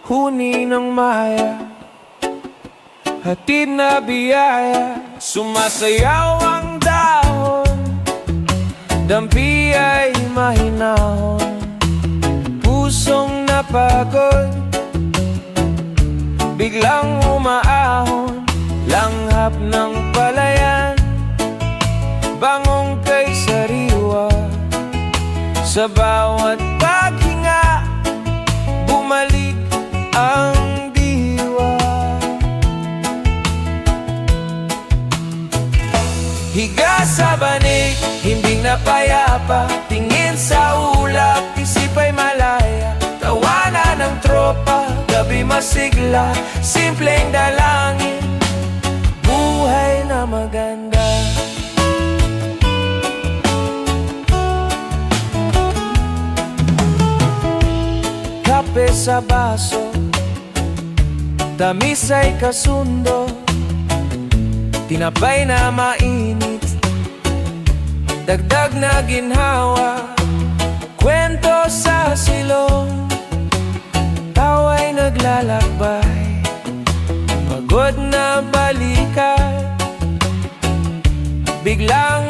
huni ng maya, hatid na biyaya. Sumasayaw ang dahon, dampi ay mahinahon, pusong napagod, biglang umaahon. Langhap ng palayan, bangong kay sariwa. Sa bawat paghinga, bumalik ang diwa. Higa sa banig, himbing na payapa, tingin sa ulap, isip ay malaya. Tawanan ng tropa, gabi masigla, simpleng dalangin, buhay na maganda. Kape sa baso, tamis ay kasundo, tinapay na mainit, dagdag na ginhawa, kwento sa silong, tawa'y naglalakbay, pagod na balikan, biglang